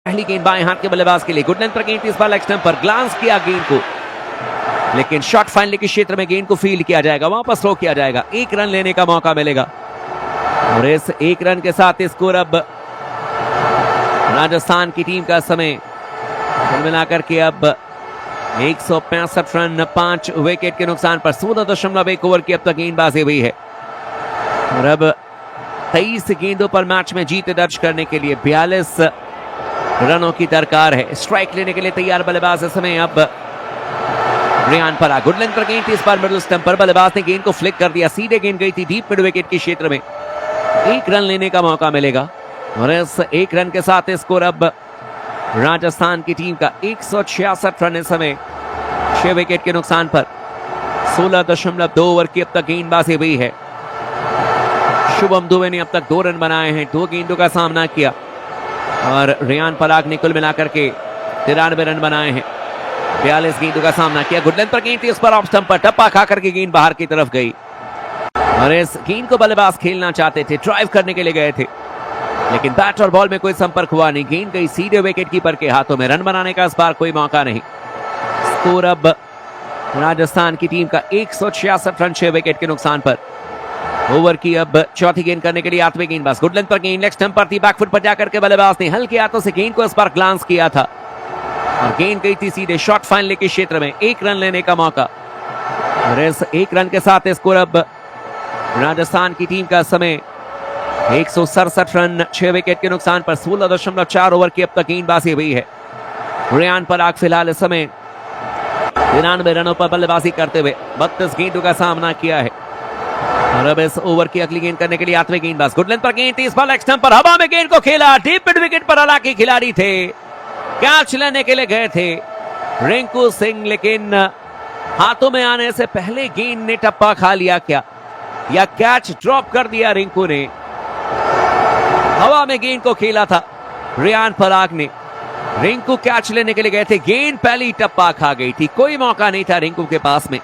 पहली गेंद बाएं हाथ के बल्लेबाज के लिए, गुड लेंथ पर गेंद इस बार लेग स्टंप पर, ग्लांस किया गेंद को, लेकिन शॉट फाइनल के क्षेत्र में गेंद को फील्ड किया जाएगा, वापस थ्रो किया जाएगा, एक रन लेने का मौका मिलेगा। और इस एक रन के साथ स्कोर अब राजस्थान की टीम का समय कुल मिलाकर के अब 165 रन 5 विकेट के नुकसान पर 16.1 ओवर की अब तक गेंदबाजी हुई है। और अब 23 गेंदों पर मैच में जीत दर्ज करने के लिए 42 रनों की दरकार है। स्ट्राइक लेने के लिए तैयार बल्लेबाज इस समय अब रेयान पराग, गुड लेंथ पर गेंद इस बार मिडिल स्टंप पर, बल्लेबाज ने गेंद को फ्लिक कर दिया, सीधे गेंद गई थी डीप मिड विकेट के क्षेत्र में, एक रन लेने का मौका मिलेगा। और इस एक रन के साथ स्कोर अब राजस्थान की टीम का 166 रन इस समय 6 विकेट के नुकसान पर 16.2 ओवर की अब तक गेंदबाजी हुई है। शुभम दुबे ने अब तक 2 रन बनाए हैं, 2 गेंदों का सामना किया, और रेयान पराग ने कुल मिलाकर के 93 रन बनाए हैं, 42 गेंदों का सामना किया। गुड लेंथ पर गेंद थी, उस पर ऑफ स्टंप पर टप्पा खाकर के गेंद बाहर की तरफ गई, और इस गेंद को बल्लेबाज खेलना चाहते थे, ड्राइव करने के लिए गए थे, लेकिन बैट और बॉल में कोई संपर्क हुआ नहीं, गेंद गई सीधे विकेट कीपर के हाथों में, रन बनाने का इस बार कोई मौका नहीं। स्कोर अब राजस्थान की टीम का 166 रन 6 विकेट के नुकसान पर। ओवर की अब चौथी गेंद करने के लिए 8वें गेंदबाज, गुड लेंथ पर गेंद लेग स्टंप पर थी, बैकफुट पर जाकर के बल्लेबाज ने हल्के हाथों से गेंद को इस बार ग्लांस किया था, और गेंद गई थी सीधे शॉर्ट फाइनल के क्षेत्र में, एक रन लेने का मौका। और इस एक रन के साथ स्कोर अब राजस्थान की टीम का समय 167 रन 6 विकेट के नुकसान पर 16.4 ओवर की अब तक गेंदबाजी हुई है। रेयान पराग फिलहाल इस समय 93 रनों पर बल्लेबाजी करते हुए 32 गेंदों का सामना किया है। और अब इस ओवर की अगली गेंद करने के लिए 8वें गेंदबाज, गुड लेंथ पर गेंद 30 पर लेग स्टंप पर, हवा में गेंद को खेला, डीप मिड विकेट पर हालांकि खिलाड़ी थे, कैच लेने के लिए गए थे रिंकू सिंह, लेकिन हाथों में आने से पहले गेंद ने टप्पा खा लिया क्या, या कैच ड्रॉप कर दिया रिंकू ने। हवा में गेंद को खेला था रेयान पराग ने, रिंकू कैच लेने के लिए गए थे, गेंद पहली टप्पा खा गई थी, कोई मौका नहीं था रिंकू के पास में,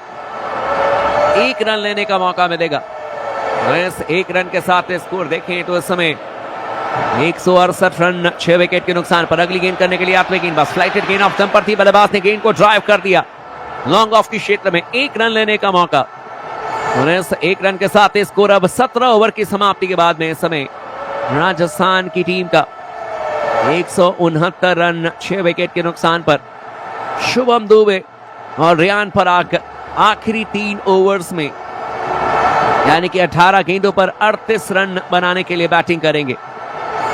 एक रन लेने का मौका मिलेगा। इस एक रन के साथ स्कोर देखें तो इस समय 168 रन 6 विकेट के नुकसान पर। अगली गेंद करने के लिए 8वें गेंदबाज, फ्लाइटेड गेंद ऑफ स्टंप पर थी, बल्लेबाज ने गेंद को ड्राइव कर दिया लॉन्ग ऑफ के क्षेत्र में, एक रन लेने का मौका। और इस एक रन के साथ स्कोर अब 17 ओवर की समाप्ति के बाद में इस समय राजस्थान की टीम का 169 रन 6 विकेट के नुकसान पर। शुभम दुबे और रेयान पराग आखिरी 3 ओवर्स में यानी कि 18 गेंदों पर 38 रन बनाने के लिए बैटिंग करेंगे,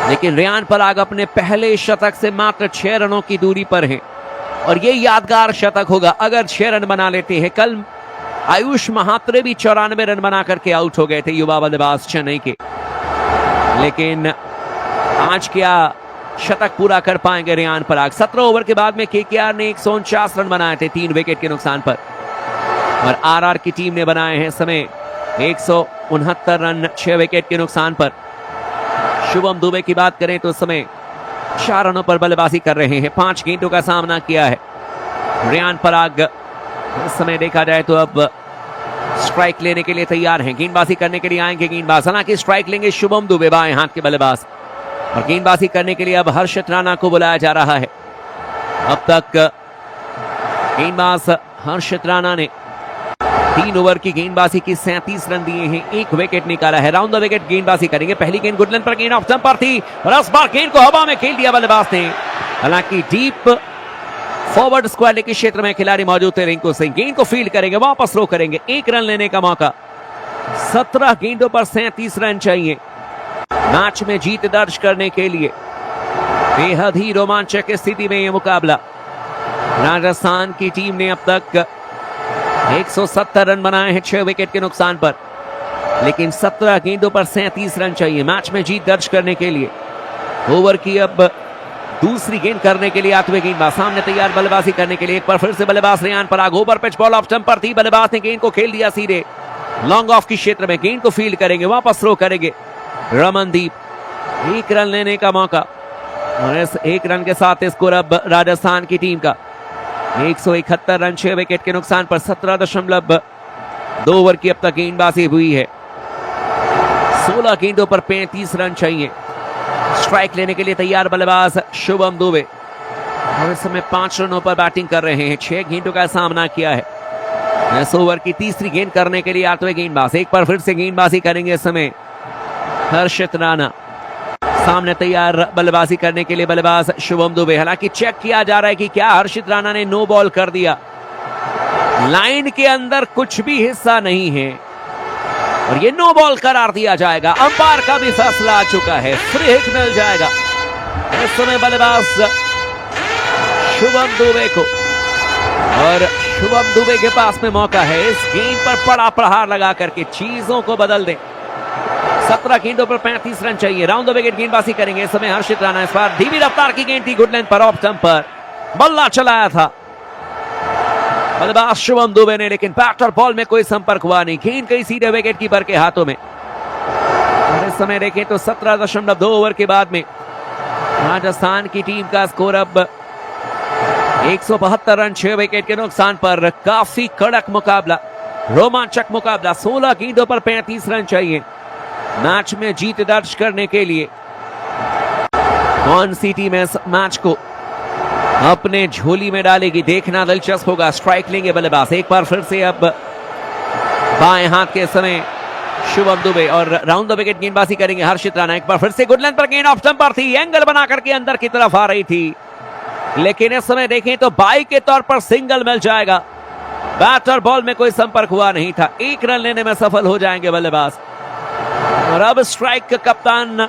लेकिन रेयान पराग अपने पहले शतक से मात्र 6 रनों की दूरी पर हैं, और ये यादगार शतक होगा अगर 6 रन बना लेते हैं। कल आयुष महात्रे भी 94 रन बना करके आउट हो गए थे, युवा बल्लेबाज चेन्नई के, लेकिन आज क्या शतक पूरा कर पाएंगे रेयान पराग। 17 ओवर के बाद में केकेआर ने 149 रन बनाए थे 3 विकेट के नुकसान पर, और आरआर की टीम ने बनाए हैं समय 169 रन 6 विकेट के नुकसान पर। शुभम दुबे की बात करें तो इस समय 4 रनों पर बल्लेबाजी कर रहे हैं, 5 गेंदों का सामना किया है। रेयान पराग इस समय देखा जाए तो अब स्ट्राइक लेने के लिए तैयार हैं, गेंदबाजी करने के लिए आएंगे गेंदबाज, हालांकि स्ट्राइक लेंगे शुभम दुबे बाएं हाथ के बल्लेबाज, और गेंदबाजी करने के लिए अब हर्षित राणा को बुलाया जा रहा है। अब तक गेंदबाज हर्षित राणा ने 3 ओवर की गेंदबाजी की 37 रन दिए हैं, 1 विकेट निकाला है, राउंड द विकेट गेंदबाजी करेंगे। पहली गेंद गुड लेंथ पर गेंद ऑफ स्टंप पर थी, और इस बार गेंद को हवा में खेल दिया बल्लेबाज ने, हालांकि डीप फॉरवर्ड स्क्वायर के क्षेत्र में खिलाड़ी मौजूद थे रिंकू सिंह, गेंद को फील्ड करेंगे, वापस थ्रो करेंगे, 1 रन लेने का मौका। 17 गेंदों पर 37 रन चाहिए मैच में जीत दर्ज करने के लिए। बेहद ही रोमांचक स्थिति में यह मुकाबला, राजस्थान की टीम ने अब तक 170 रन बनाए हैं 6 विकेट के नुकसान पर, लेकिन 17 गेंदों पर 37 रन चाहिए मैच में जीत दर्ज करने के लिए। ओवर की अब दूसरी गेंद करने के लिए 8वें गेंदबाज, सामने तैयार बल्लेबाजी करने के लिए एक बार फिर से बल्लेबाज Riyan Parag, over pitch ball off stump पर थी, बल्लेबाज ने गेंद को खेल दिया सीधे लॉन्ग ऑफ के क्षेत्र में, गेंद को फील्ड करेंगे, वापस थ्रो करेंगे रमनदीप, 1 रन लेने का मौका। और इस 1 रन के साथ स्कोर अब राजस्थान की टीम का 171 रन 6 विकेट के नुकसान पर। 17.2 ओवर की अब तक गेंदबाजी हुई है, 16 गेंदों पर 35 रन चाहिए स्ट्राइक लेने के लिए तैयार बल्लेबाज शुभम दुबे और इस समय 5 रनों पर बैटिंग कर रहे हैं। 6 गेंदों का सामना किया है। इस ओवर की तीसरी गेंद करने के लिए आते हुए गेंदबाज एक बार फिर से गेंदबाजी करेंगे इस समय हर्षित राणा। सामने तैयार बल्लेबाजी करने के लिए बल्लेबाज शुभम दुबे। हालांकि चेक किया जा रहा है कि क्या हर्षित राणा ने नो बॉल कर दिया। लाइन के अंदर कुछ भी हिस्सा नहीं है और ये नो बॉल करार दिया जाएगा। अंपायर का भी फैसला आ चुका है, फ्री हिट मिल जाएगा इस समय बल्लेबाज शुभम दुबे को और शुभम दुबे के पास में मौका है इस गेंद पर बड़ा प्रहार लगा करके चीजों को बदल दे। 17 गेंदों पर 35 रन चाहिए। राउंड द विकेट गेंदबाजी करेंगे इस समय हर्षित राणा। इस बार धीमी रफ्तार की गेंद थी, गुड लेंथ पर ऑफ स्टंप पर बल्ला चलाया था बल्लेबाज शुभम दुबे ने, लेकिन बैटर बॉल में कोई संपर्क हुआ नहीं। गेंद गई सीधे विकेट कीपर के हाथों में। और इस समय देखें तो 17.2 ओवर के बाद में राजस्थान की टीम का स्कोर अब 172 रन 6 विकेट के नुकसान पर। काफी कड़क मुकाबला, रोमांचक मुकाबला। 16 गेंदों पर 35 रन चाहिए मैच में जीत दर्ज करने के लिए। कौन सी टीम इस मैच को अपने झोली में डालेगी, देखना दिलचस्प होगा। स्ट्राइक लेंगे बल्लेबाज एक बार फिर से अब बाएं हाथ के समय शुभम दुबे और राउंड द विकेट गेंदबाजी करेंगे हर्षित राणा। एक बार फिर से गुड लेंथ पर गेंद ऑफ स्टंप पर थी, एंगल बना करके अंदर की तरफ आ रही थी, लेकिन इस समय देखें तो बाई के तौर पर सिंगल मिल जाएगा। बैटर बॉल में कोई संपर्क हुआ नहीं था। 1 रन लेने में सफल हो जाएंगे बल्लेबाज। और अब स्ट्राइक कप्तान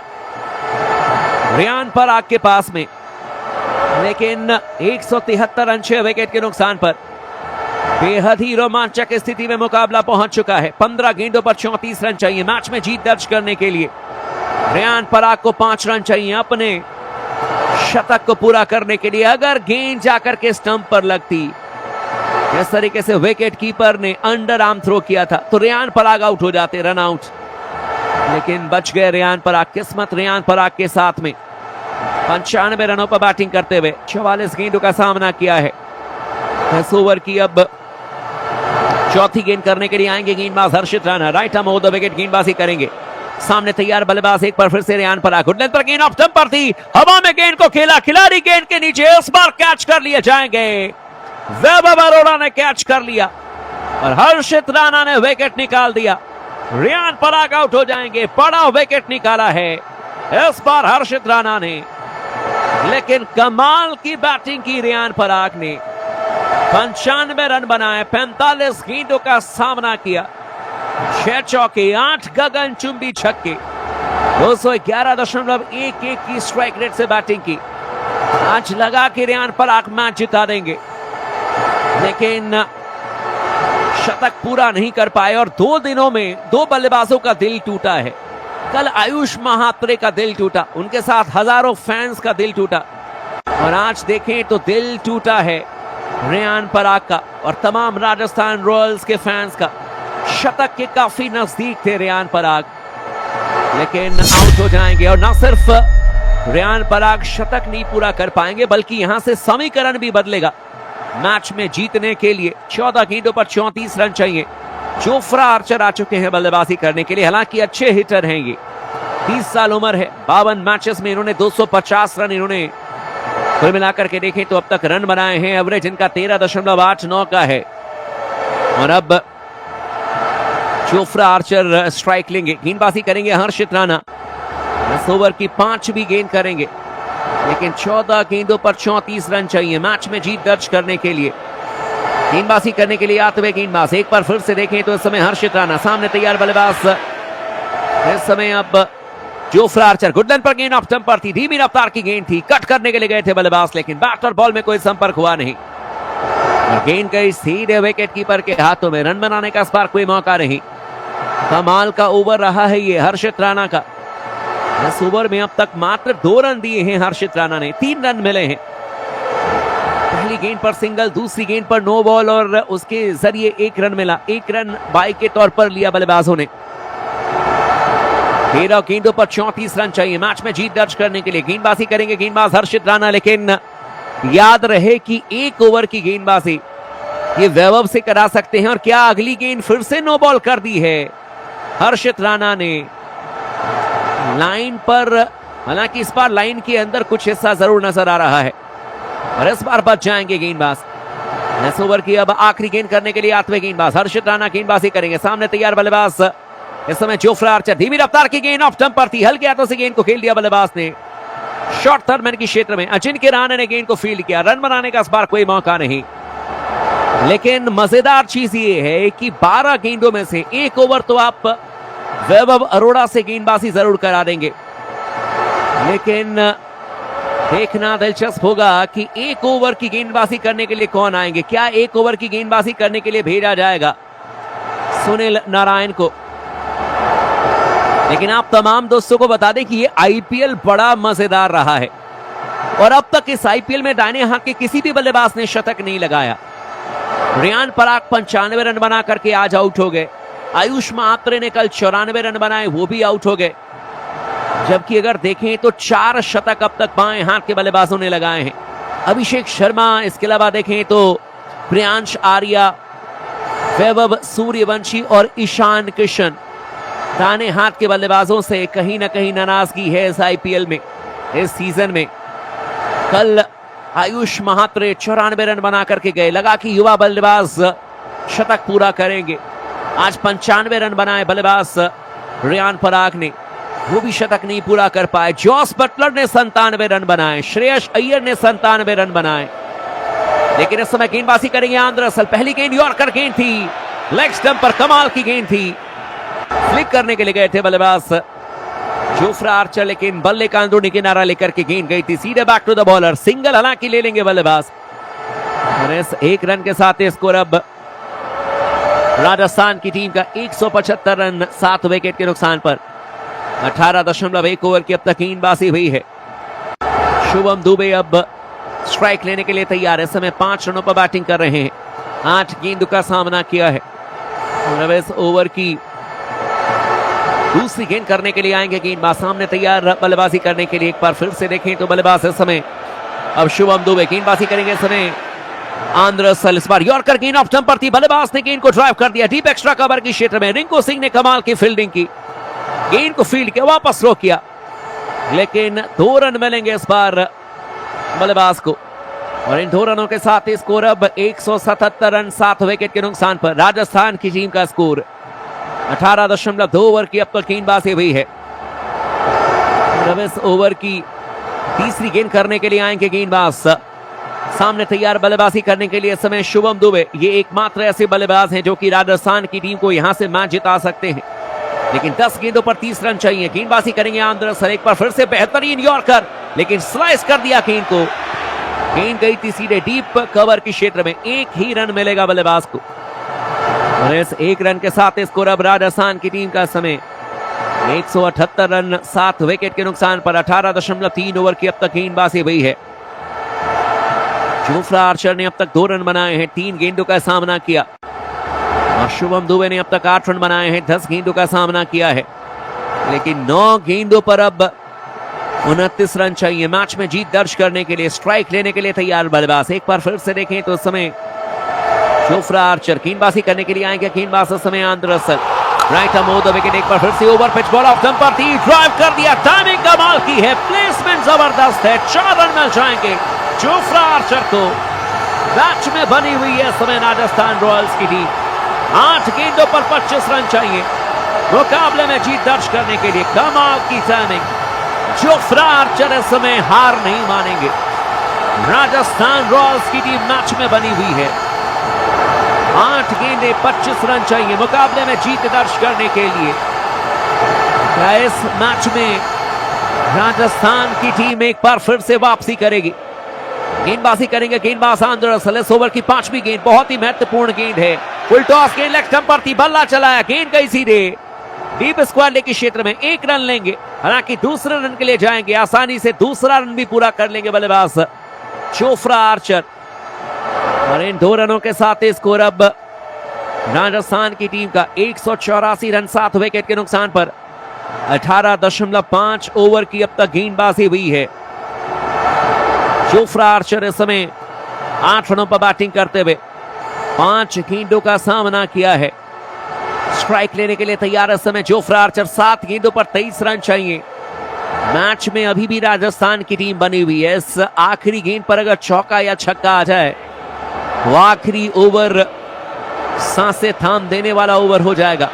रियान पराग के पास में, लेकिन 173 रन 6 विकेट के नुकसान पर बेहद ही रोमांचक स्थिति में मुकाबला पहुंच चुका है। 15 गेंदों पर 34 रन चाहिए मैच में जीत दर्ज करने के लिए। रियान पराग को 5 रन चाहिए अपने शतक को पूरा करने के लिए। अगर गेंद जाकर के स्टंप पर लगती, इस तरीके से विकेट कीपर ने अंडर आर्म थ्रो किया था, तो रियान पराग आउट हो जाते, रन आउट, लेकिन बच गए रियान पराग। किस्मत रियान पराग के साथ में। 95 रनों पर बैटिंग करते हुए 44 गेंदों का सामना किया है। इस ओवर की अब चौथी गेंद करने के लिए आएंगे गेंदबाज Harshit Rana. Right arm over the wicket गेंदबाजी करेंगे। सामने तैयार बल्लेबाज एक बार फिर से रियान पराग। गुड लेंथ पर गेंद ऑफ स्टंप पर थी, हवा में गेंद को खेला, खिलाड़ी गेंद के नीचे, इस बार कैच कर लिए जाएंगे। वैभव अरोड़ा ने कैच कर लिया और हर्षित राणा ने विकेट निकाल दिया। रियान पराग आउट हो जाएंगे। बड़ा विकेट निकाला है इस बार हर्षित राणा ने, लेकिन कमाल की बैटिंग की रियान पराग ने। 95 रन बनाए, 45 गेंदों का सामना किया, 6 चौके, 8 गगनचुंबी छक्के, 211.11 की स्ट्राइक रेट से बैटिंग की। आज लगा कि रियान पराग मैच जिता देंगे, लेकिन शतक पूरा नहीं कर पाए और 2 दिनों में 2 बल्लेबाजों का दिल टूटा है। कल आयुष महात्रे का दिल टूटा, उनके साथ हजारों फैंस का दिल टूटा, और आज देखें तो दिल टूटा है रियान पराग का और तमाम राजस्थान रॉयल्स के फैंस का। शतक के काफी नजदीक थे रियान पराग, लेकिन आउट हो जाएंगे। और न सिर्फ रियान पराग शतक नहीं पूरा कर पाएंगे, बल्कि यहां से समीकरण भी बदलेगा मैच में जीतने के लिए। 14 गेंदों पर 34 रन चाहिए। जोफ्रा आर्चर आ चुके हैं बल्लेबाजी करने के लिए। हालांकि अच्छे हिटर हैं ये, 30 साल उम्र है। 52 मैचेस में इन्होंने 250 रन इन्होंने कुल मिलाकर के देखें तो अब तक रन बनाए हैं। एवरेज इनका 13.89 का है। और अब जोफ्रा आर्चर स्ट्राइक लेंगे, गेंदबाजी करेंगे हर्षित राणा। इस ओवर की 5वीं गेंद करेंगे, लेकिन 14 गेंदों पर 34 रन चाहिए मैच में जीत दर्ज करने के लिए। गेंदबाजी करने के लिए आते हुए गेंदबाज एक बार फिर से देखें तो इस समय हर्षित राणा। सामने तैयार बल्लेबाज इस समय अब जोफ्रा आर्चर। गुड लेंथ पर गेंद ऑफ स्टंप पर थी, धीमी रफ्तार की गेंद थी, कट करने के लिए गए थे बल्लेबाज, लेकिन बैटर बॉल में कोई संपर्क हुआ नहीं और गेंद गई सीधे विकेट कीपर के हाथों में। रन बनाने का इस बार कोई मौका नहीं। कमाल का ओवर रहा है ये हर्षित राणा का। इस ओवर में अब तक मात्र 2 रन दिए हैं हर्षित राणा ने, 3 रन मिले हैं। पहली गेंद पर सिंगल, दूसरी गेंद पर नो बॉल और उसके जरिए 1 रन मिला। 1 रन बाई के तौर पर लिया बल्लेबाजों ने। 13 गेंदों पर 34 रन चाहिए मैच में जीत दर्ज करने के लिए। गेंदबाजी करेंगे गेंदबाज हर्षित राणा, लेकिन याद रहे कि 1 ओवर की गेंदबाजी ये वैभव से करा सकते हैं। और क्या अगली गेंद फिर से नो बॉल कर दी है हर्षित राणा ने। लाइन पर 1 रन बनाया, 45 गेंदों पर 34 रन चाहिए मैच में जीत दर्ज करने के लिए। गेंदबाजी करेंगे गेंदबाज हर्षित राणा। इस ओवर की 5वीं गेंद करेंगे, लेकिन 14 गेंदों पर 34 रन चाहिए मैच में जीत दर्ज करने के लिए। हालांकि इस बार लाइन के अंदर कुछ हिस्सा जरूर नजर आ रहा है और इस बार बच जाएंगे गेंदबाज। इस ओवर की अब आखिरी गेंद करने के लिए 8वें गेंदबाज हर्षित राणा गेंदबाजी करेंगे। सामने तैयार बल्लेबाज इस समय जोफ्रा आर्चर। धीमी रफ्तार की गेंद ऑफ स्टंप पर थी, हल्के हाथों से गेंद को खेल दिया बल्लेबाज ने शॉर्ट थर्ड मैन के क्षेत्र में। अजिंक्य रहाणे ने गेंद को फील्ड किया, रन बनाने का इस बार कोई मौका नहीं। लेकिन मजेदार चीज ये है कि 12 गेंदों में से 1 ओवर तो आप वैभव अरोड़ा से गेंदबाजी जरूर करा देंगे, लेकिन देखना दिलचस्प होगा कि 1 ओवर की गेंदबाजी करने के लिए कौन आएंगे। क्या 1 ओवर की गेंदबाजी करने के लिए भेजा जाएगा सुनील नारायण को। लेकिन आप तमाम दोस्तों को बता दें कि ये आईपीएल बड़ा मजेदार रहा है और अब तक इस आईपीएल में दाहिने हाथ के किसी भी बल्लेबाज ने शतक नहीं लगाया। रियान पराग 95 रन बना करके आज आउट हो गए। आयुष महात्रे ने कल 94 रन बनाए, वो भी आउट हो गए। जबकि अगर देखें तो 4 शतक अब तक बाएं हाथ के बल्लेबाजों ने लगाए हैं। अभिषेक शर्मा, इसके अलावा देखें तो प्रियांश आर्या, वैभव सूर्यवंशी और ईशान किशन, दाहिने हाथ के बल्लेबाजों से कहीं ना कहीं नाराजगी है इस आईपीएल में, इस सीजन में। कल आयुष महात्रे 94 रन बना करके गए, लगा कि युवा बल्लेबाज शतक पूरा करेंगे। आज 95 रन बनाए बल्लेबाज रियान पराग ने, वो भी शतक नहीं पूरा कर पाए। जॉस बटलर ने 97 रन बनाए, श्रेयस अय्यर ने 97 रन बनाए। लेकिन इस समय गेंदबाजी करेंगे आंद्रे रसल। पहली गेंद यॉर्कर गेंद थी, लेग स्टंप पर कमाल की गेंद थी। फ्लिक करने के लिए गए थे बल्लेबाज जोफ्रा आर्चर, लेकिन बल्ले का अंदरूनी किनारा लेकर के गेंद गई थी सीधे back to the bowler. Single हालांकि ले लेंगे बल्लेबाज और इस 1 रन के साथ स्कोर अब राजस्थान की टीम का 175 रन 7 विकेट के नुकसान पर। 18.1 ओवर की अब तक गेंदबाजी हुई है। शुभम दुबे अब स्ट्राइक लेने के लिए तैयार है। इस समय 5 रनों पर बैटिंग कर रहे हैं, 8 गेंदों का सामना किया है और इस ओवर की दूसरी गेंद करने के लिए आएंगे गेंदबाज। सामने तैयार बल्लेबाजी करने के लिए। एक बार फिर से देखें तो बल्लेबाज इस समय अब शुभम दुबे गेंदबाजी करेंगे। इस समय आंद्रे रसल, इस बार यॉर्कर गेंद ऑफ स्टंप पर थी, बल्लेबाज ने गेंद को ड्राइव कर दिया डीप एक्स्ट्रा कवर के क्षेत्र में। रिंकू सिंह ने कमाल की फील्डिंग की, गेंद को फील्ड किया, वापस रो किया, लेकिन 2 रन मिलेंगे इस बार बल्लेबाज को और इन 2 रनों के साथ स्कोर अब 177 रन 7 विकेट के नुकसान पर। राजस्थान की टीम का स्कोर 18.2 ओवर की अब तक गेंदबाजी हुई है। इस ओवर की तीसरी गेंद करने के लिए आएंगे गेंदबाज। सामने तैयार बल्लेबाजी करने के लिए इस समय शुभम दुबे। ये एकमात्र ऐसे बल्लेबाज हैं जो कि राजस्थान की टीम को यहां से मैच जिता सकते हैं, लेकिन 10 गेंदों पर 30 रन चाहिए। गेंदबाजी करेंगे आंद्रे रसल। एक बार फिर से बेहतरीन यॉर्कर, लेकिन स्लाइस कर दिया गेंद को। गेंद गई थी सीधे डीप कवर के क्षेत्र में। 1 ही रन मिलेगा बल्लेबाज को और इस 1 रन के साथ स्कोर अब राजस्थान की टीम का समय 178 रन 7 विकेट के नुकसान पर। 18.3 ओवर की अब तक गेंदबाजी हुई है। जोफ्रा आर्चर ने अब तक 2 रन बनाए हैं, 3 गेंदों का सामना किया और शुभम दुबे ने अब तक 8 रन बनाए हैं, 10 गेंदों का सामना किया है, लेकिन 9 गेंदों पर अब 29 रन चाहिए मैच में जीत दर्ज करने के लिए। स्ट्राइक लेने के लिए तैयार बल्लेबाज। एक बार फिर से देखें तो समय जोफ्रा आर्चर गेंदबाजी करने के लिए आएंगे गेंदबाज इस समय Andre Russell. Right Amod wicket. एक बार फिर से over pitch ball off stump पर थी, ड्राइव कर दिया, टाइमिंग कमाल की है, प्लेसमेंट जबरदस्त है। 4 रन मिल जाएंगे जोफ्रा आर्चर को। मैच में बनी हुई है समय राजस्थान रॉयल्स की टीम। 8 गेंदों पर 25 रन चाहिए मुकाबले में जीत दर्ज करने के लिए। कमाल की टाइमिंग। जोफ्रा आर्चर इस समय हार नहीं मानेंगे। राजस्थान रॉयल्स की टीम मैच में बनी हुई है। 8 गेंदें 25 रन चाहिए मुकाबले में जीत दर्ज करने के लिए। क्या इस मैच में राजस्थान की टीम एक बार फिर से वापसी करेगी? गेंदबाजी करेंगे गेंदबाज आंद्रे रसल। इस ओवर की 5वीं गेंद बहुत ही महत्वपूर्ण गेंद है। फुल टॉस गेंद लेग स्टंप पर थी, बल्ला चलाया, गेंद गई सीधे डीप स्क्वायर लेग के क्षेत्र में। 1 रन लेंगे, हालांकि दूसरे रन के लिए जाएंगे, आसानी से दूसरा रन भी पूरा कर लेंगे बल्लेबाज जोफ्रा आर्चर और इन 2 रनों के साथ स्कोर अब राजस्थान की टीम का 184 रन 7 विकेट के नुकसान पर। 18.5 ओवर की अब तक गेंदबाजी हुई है। जोफ्रा आर्चर इस समय 8 रनों पर बैटिंग करते हुए 5 गेंदों का सामना किया है। स्ट्राइक लेने के लिए तैयार इस समय जोफ्रा आर्चर। 7 गेंदों पर 23 रन चाहिए। मैच में अभी भी राजस्थान की टीम बनी हुई है। इस आखिरी गेंद पर अगर चौका या छक्का आ जाए तो आखिरी ओवर सांसें थाम देने वाला ओवर हो जाएगा।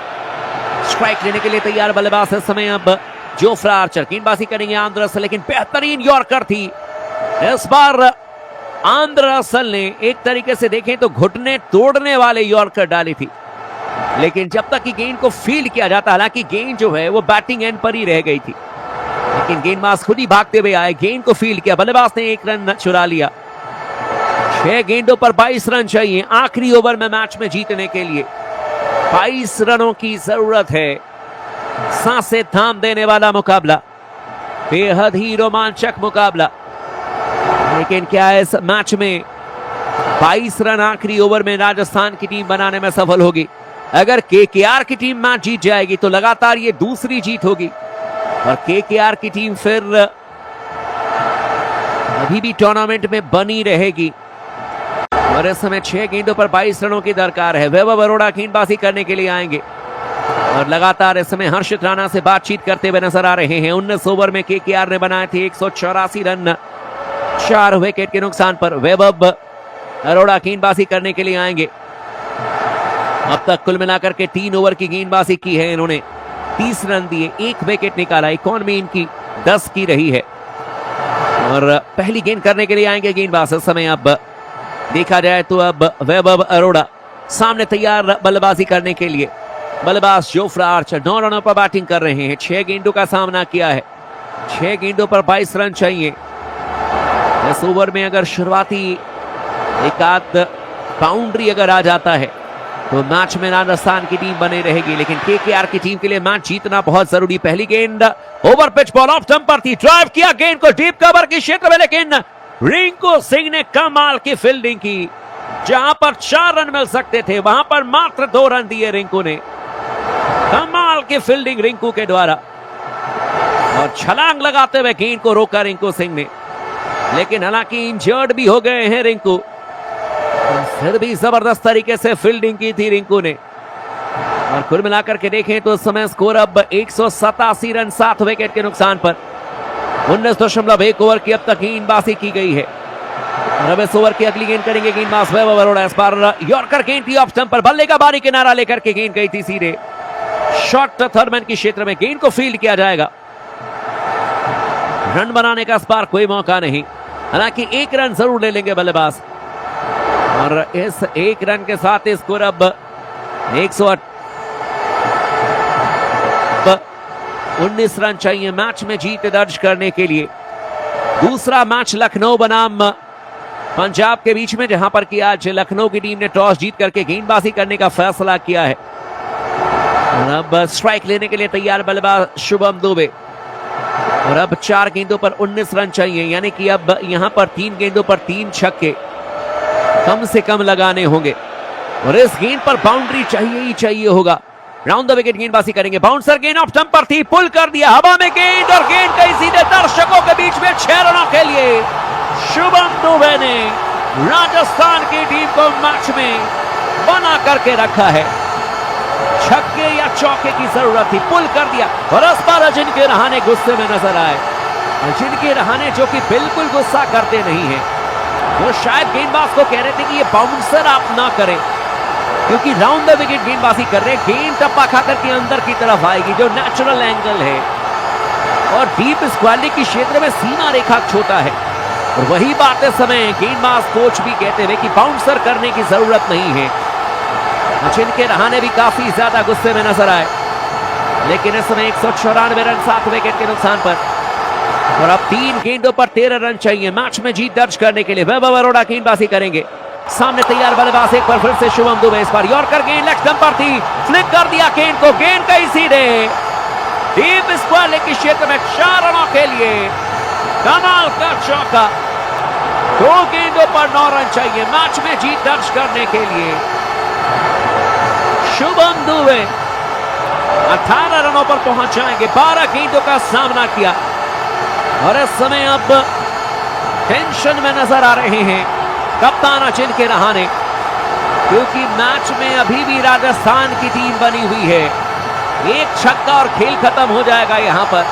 स्ट्राइक लेने के लिए तैयार बल्लेबाज इस समय अब जोफ्रा आर्चर। गेंदबाजी करेंगे आंद्रे रसल, लेकिन बेहतरीन यॉर्कर थी इस बार। आंद्रे रसल ने एक तरीके से देखें तो घुटने तोड़ने वाले यॉर्कर डाली थी, लेकिन जब तक कि गेंद को फील्ड किया जाता, हालांकि गेंद जो है वो बैटिंग एंड पर ही रह गई थी, लेकिन गेंदबाज खुद ही भागते हुए आए, गेंद को फील्ड किया, बल्लेबाज ने 1 रन चुरा लिया। 6 गेंदों पर 22 रन चाहिए आखिरी ओवर में मैच में जीतने के लिए। 22 रनों की जरूरत है। सांसें थाम देने वाला मुकाबला, बेहद ही रोमांचक मुकाबला, लेकिन क्या इस मैच में 22 रन आखिरी ओवर में राजस्थान की टीम बनाने में सफल होगी? अगर केकेआर की टीम मैच जीत जाएगी तो लगातार ये दूसरी जीत होगी और केकेआर की टीम फिर अभी भी टूर्नामेंट में बनी रहेगी। और इस समय 6 गेंदों पर 22 रनों की दरकार है। वैभव अरोड़ा गेंदबाजी करने के लिए आएंगे और लगातार इस समय हर्षित राणा से बातचीत करते हुए नजर आ रहे हैं। 19 ओवर में केकेआर ने बनाए थे 184 रन 4 विकेट के नुकसान पर। वैभव अरोड़ा गेंदबाजी करने के लिए आएंगे। अब तक कुल मिलाकर के 3 ओवर की गेंदबाजी की है इन्होंने, 30 रन दिए, 1 विकेट निकाला। इकॉनमी इनकी 10 की रही है और पहली गेंद करने के लिए आएंगे गेंदबाज इस समय। अब देखा जाए तो अब वैभव अरोड़ा सामने तैयार बल्लेबाजी करने के लिए। बल्लेबाज जोफ्रा आर्चर 9 रनों पर बैटिंग कर रहे हैं। 6 गेंदों का सामना किया है, 6 गेंदों पर 22 रन चाहिए। इस ओवर में अगर शुरुआती एक आध बाउंड्री अगर आ जाता है तो मैच में राजस्थान की टीम बनी रहेगी, लेकिन केकेआर की टीम के लिए मैच जीतना बहुत जरूरी। पहली गेंद over pitch ball off stump पर थी, ड्राइव किया गेंद को डीप कवर के क्षेत्र में, लेकिन रिंकू सिंह ने कमाल की फील्डिंग की। जहां पर 4 रन मिल सकते थे वहां पर मात्र 2 रन दिए रिंकू ने। कमाल की फील्डिंग रिंकू के द्वारा और छलांग लगाते हुए गेंद को रोका रिंकू सिंह ने, लेकिन हालांकि इंजर्ड भी हो गए हैं रिंकू, फिर भी जबरदस्त तरीके से फील्डिंग की थी रिंकू ने। और कुल मिलाकर के देखें तो इस समय स्कोर अब 187 रन 7 विकेट के नुकसान पर। 19.1 ओवर की अब तक गेंदबाजी की गई है और अब इस ओवर की अगली गेंद करेंगे गेंदबाज वैभव अरोड़ा। इस बार यॉर्कर गेंद थी ऑफ स्टंप पर, बल्ले का बारी किनारा लेकर के गेंद गई थी सीधे शॉर्ट थर्डमैन के क्षेत्र में। गेंद को फील्ड किया जाएगा, रन बनाने का इस बार कोई मौका नहीं, हालांकि 1 रन जरूर ले लेंगे बल्लेबाज। और इस 1 रन के साथ स्कोर अब 119 रन चाहिए मैच में जीत दर्ज करने के लिए। दूसरा मैच लखनऊ बनाम पंजाब के बीच में, जहां पर कि आज लखनऊ की टीम ने टॉस जीत करके गेंदबाजी करने का फैसला किया है। और अब स्ट्राइक लेने के लिए तैयार बल्लेबाज शुभम दुबे और अब 4 गेंदों पर 19 रन चाहिए, यानी कि अब यहां पर 3 गेंदों पर 3 छक्के कम से कम लगाने होंगे और इस गेंद पर बाउंड्री चाहिए ही चाहिए होगा। राउंड द विकेट गेंदबाजी करेंगे, बाउंसर गेंद ऑफ स्टंप पर थी, पुल कर दिया हवा में गेंद और गेंद कई सीधे दर्शकों के बीच में 6 रनों के लिए शुभम दुबे ने राजस्थान की टीम को मैच में बना करके रखा है। छक्के या चौके की जरूरत थी, पुल कर दिया और इस पर अजिंक्य रहाणे गुस्से में नजर आए। अजिंक्य रहाणे जो कि बिल्कुल गुस्सा करते नहीं है, वो शायद गेंदबाज को कह रहे थे कि ये बाउंसर आप ना करें, क्योंकि राउंड द विकेट गेंदबाजी कर रहे, गेंद टप्पा खाकर के अंदर की तरफ आएगी जो नेचुरल एंगल है और डीप स्क्वालिटी की क्षेत्र में सीमा रेखा छोटा है। और वही बात इस समय गेंदबाज कोच भी कहते हुए कि बाउंसर करने की जरूरत नहीं है। अजिंक्य रहाणे भी काफी ज्यादा गुस्से में नजर आए, लेकिन इस समय 194 रन 7 विकेट के नुकसान पर और अब 3 गेंदों पर 13 रन चाहिए मैच में जीत दर्ज करने के लिए। वैभव अरोड़ा गेंदबाजी करेंगे, सामने तैयार बल्लेबाज एक बार फिर से शुभम दुबे। इस बार यॉर्कर गेंद लेग स्टंप पर थी, फ्लिक कर दिया गेंद को, गेंद कहीं सीधे डीप स्क्वायर के क्षेत्र में 4 रनों के लिए कमाल का चौका। 2 गेंदों पर 9 रन चाहिए मैच में जीत दर्ज करने के लिए। शुभम दुबे 18 रनों पर पहुंच जाएंगे, 12 गेंदों का सामना किया और इस समय अब टेंशन में नजर आ रहे हैं कप्तान अजिंक्य रहाणे, क्योंकि मैच में अभी भी राजस्थान की टीम बनी हुई है। एक छक्का और खेल खत्म हो जाएगा यहां पर।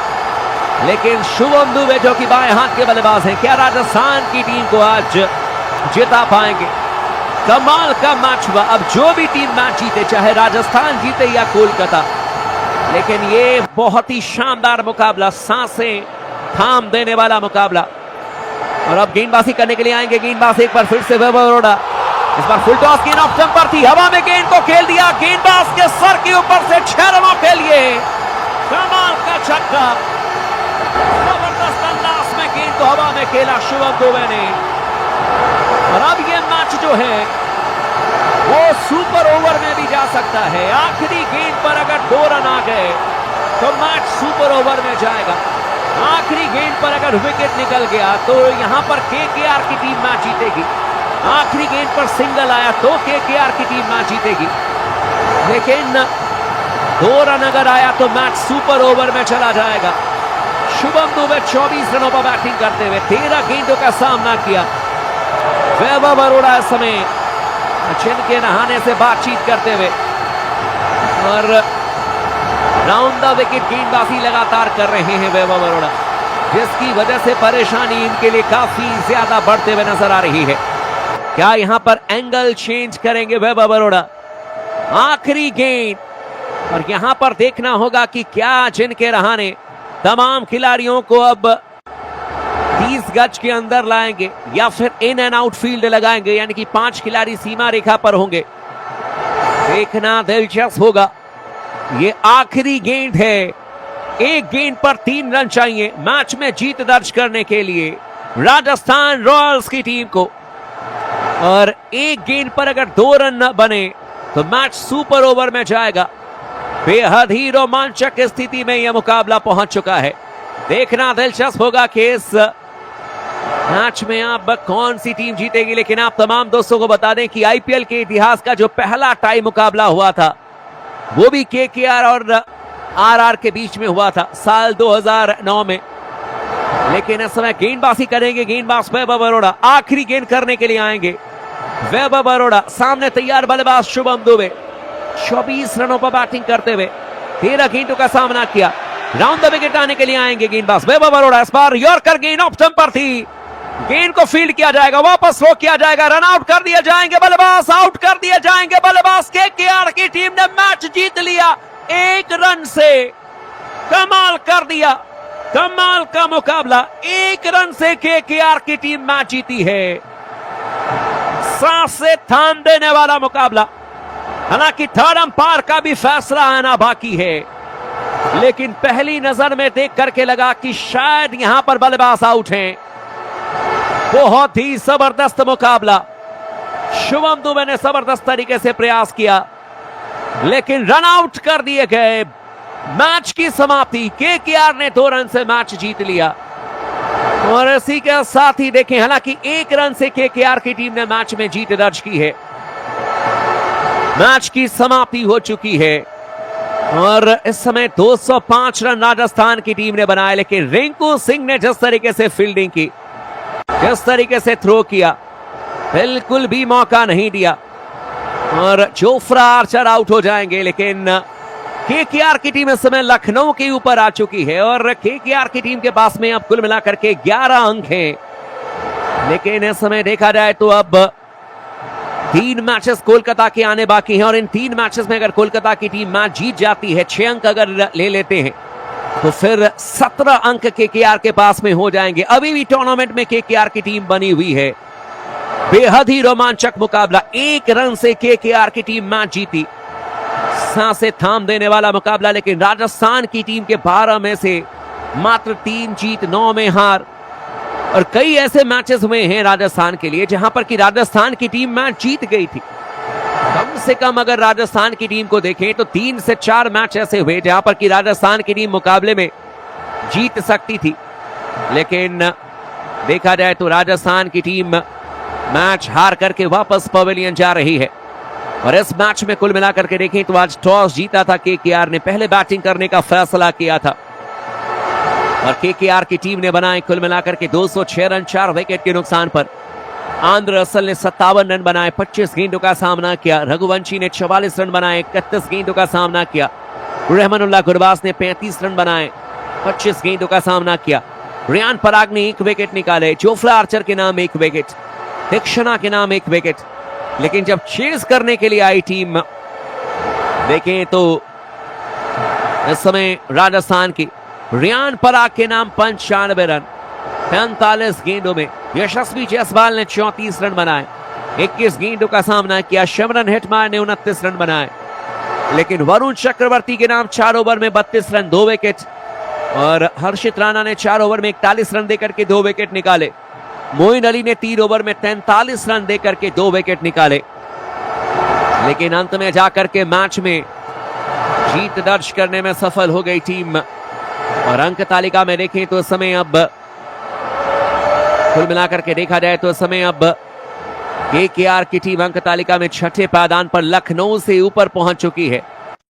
लेकिन शुभम दुबे जो कि बाएं हाथ के बल्लेबाज हैं, क्या राजस्थान की टीम को आज जिता पाएंगे? कमाल का मैच हुआ। अब जो भी टीम मैच जीते, चाहे राजस्थान जीते या कोलकाता, लेकिन ये बहुत ही शानदार मुकाबला, सांसें थाम देने वाला मुकाबला। और अब गेंदबाजी करने के लिए आएंगे गेंदबाज एक बार फिर से वैभव अरोड़ा। इस बार फुल टॉस गेंद ऑफ स्टंप पर थी, हवा में गेंद को खेल दिया, गेंदबाज के सर के ऊपर से 6 रनों के लिए कमाल का छक्का। जबरदस्त अंदाज में गेंद को हवा में खेला शुभम दुबे ने। और अब ये मैच जो है वो सुपर ओवर में भी जा सकता है। आखिरी गेंद पर अगर 2 रन आ गए तो मैच सुपर ओवर में जाएगा। आखिरी गेंद पर अगर विकेट निकल गया तो यहां पर केकेआर की टीम मैच जीतेगी। आखिरी गेंद पर सिंगल आया तो केकेआर की टीम मैच जीतेगी। लेकिन 2 रन अगर आया तो मैच सुपर ओवर में चला जाएगा। शुभम दुबे 24 रनों पर बैटिंग करते हुए 13 गेंदों का सामना किया। वैभव अरोड़ा इस समय जिनके नहाने से बातचीत करते हुए और राउंड द विकेट गेंदबाजी लगातार कर रहे हैं वैभव अरोड़ा, जिसकी वजह से परेशानी इनके लिए काफी ज्यादा बढ़ते हुए नजर आ रही है। क्या यहां पर एंगल चेंज करेंगे वैभव अरोड़ा? आखिरी गेंद, और यहां पर देखना होगा कि क्या जिनके रहाने तमाम खिलाड़ियों को अब 30 गज के अंदर लाएंगे या फिर इन एंड आउट फील्ड लगाएंगे, यानी कि 5 खिलाड़ी सीमा रेखा पर होंगे। देखना दिलचस्प होगा। ये आखिरी गेंद है, एक गेंद पर 3 रन चाहिए मैच में जीत दर्ज करने के लिए राजस्थान रॉयल्स की टीम को। और एक गेंद पर अगर 2 रन न बने तो मैच सुपर ओवर में जाएगा। बेहद ही रोमांचक स्थिति में यह मुकाबला पहुंच चुका है। देखना दिलचस्प होगा कि इस मैच में अब कौन सी टीम जीतेगी। लेकिन आप तमाम दोस्तों को बता दें कि आईपीएल के इतिहास का जो पहला टाई मुकाबला हुआ था वो भी केकेआर और आरआर के बीच में हुआ था साल 2009 में। लेकिन इस समय गेंदबाजी करेंगे गेंदबाज वैभव अरोड़ा। आखिरी गेंद करने के लिए आएंगे वैभव अरोड़ा। सामने तैयार बल्लेबाज शुभम दुबे 24 रनों पर बैटिंग करते हुए 13 गेंदों का सामना किया। राउंड द विकेट आने के लिए आएंगे गेंदबाज वैभव अरोड़ा। इस बार यॉर्कर गेंद ऑफ स्टंप पर थी, गेंद को फील्ड किया जाएगा, वापस थ्रो किया जाएगा, रन आउट कर दिए जाएंगे बल्लेबाज, आउट कर दिए जाएंगे बल्लेबाज। केकेआर की टीम ने मैच जीत लिया 1 रन से। कमाल कर दिया, कमाल का मुकाबला। 1 रन से केकेआर की टीम मैच जीती है। सांस से थाम देने वाला मुकाबला। हालांकि थर्ड अंपायर का भी फैसला आना बाकी है, लेकिन पहली नजर में देख करके लगा कि शायद यहां पर बल्लेबाज आउट हैं। बहुत ही जबरदस्त मुकाबला। शुभम दुबे ने जबरदस्त तरीके से प्रयास किया, लेकिन रन आउट कर दिए गए। मैच की समाप्ति, केकेआर ने 2 रन से मैच जीत लिया। और इसी के साथ ही देखें, हालांकि 1 रन से केकेआर की टीम ने मैच में जीत दर्ज की है। मैच की समाप्ति हो चुकी है और इस समय 205 रन राजस्थान की टीम ने बनाए। लेकिन रिंकू सिंह ने जिस तरीके से फील्डिंग की, जिस तरीके से थ्रो किया, बिल्कुल भी मौका नहीं दिया। और जोफ्रा आर्चर आउट हो जाएंगे। लेकिन केकेआर की टीम इस समय लखनऊ के ऊपर आ चुकी है और केकेआर की टीम के पास में अब कुल मिलाकर के 11 अंक हैं। लेकिन इस समय देखा जाए तो अब 3 मैचेस कोलकाता के आने बाकी हैं और इन 3 मैचेस में अगर कोलकाता की टीम मैच जीत जाती है, 6 अंक अगर ले लेते हैं, तो फिर 17 अंक केकेआर के पास में हो जाएंगे। अभी भी टूर्नामेंट में केकेआर की टीम बनी हुई है। बेहद ही रोमांचक मुकाबला। 1 रन से केकेआर की टीम मैच जीती। सांसें थाम देने वाला मुकाबला। लेकिन राजस्थान की टीम के 12 में से मात्र 3 जीत, 9 में हार। और कई ऐसे मैचेस हुए हैं राजस्थान के लिए जहां पर कि राजस्थान की टीम मैच जीत गई थी। कम से कम अगर राजस्थान की टीम को देखें तो 3 से 4 मैच ऐसे हुए जहां पर कि राजस्थान की टीम मुकाबले में जीत सकती थी। लेकिन देखा जाए तो राजस्थान की टीम मैच हार करके वापस पवेलियन जा रही है। और इस मैच में कुल मिलाकर के देखें तो आज टॉस जीता था केकेआर ने, पहले बैटिंग करने का फैसला किया था और केकेआर की टीम ने बनाए कुल मिलाकर के 206 रन 4 विकेट के नुकसान पर। आंध्र असल ने 57 रन बनाए, 25 गेंदों का सामना किया। रघुवंशी ने 44 रन बनाए, 31 गेंदों का सामना किया। रहमानुल्लाह गुरबाज ने 35 रन बनाए, 25 गेंदों का सामना किया। रियान पराग ने 1 विकेट निकाले, जोफ्रा आर्चर के नाम 1 विकेट, दीक्षणा के नाम 1 विकेट। लेकिन जब चेज करने के लिए आई टीम, देखें तो इस समय राजस्थान की रियान पराग के नाम 95 रन 45 गेंदों में। यशस्वी जायसवाल ने 34 रन बनाए, 21 गेंदों का सामना किया। शिमरन हिटमायर ने 29 रन बनाए, लेकिन वरुण चक्रवर्ती के नाम 4 ओवर में 32 रन 2 विकेट, और हर्षित राणा ने 4 ओवर में 41 रन देकर के 2 विकेट निकाले। मोइन अली ने 3 ओवर में 43 रन देकर के 2 विकेट निकाले। लेकिन अंत में जाकर के मैच में जीत दर्ज करने में सफल हो गई टीम। और अंक तालिका में देखें तो इस समय अब कुल मिलाकर के देखा जाए तो इस समय अब केकेआर की टीम अंक तालिका में छठे पायदान पर लखनऊ से ऊपर पहुंच चुकी है।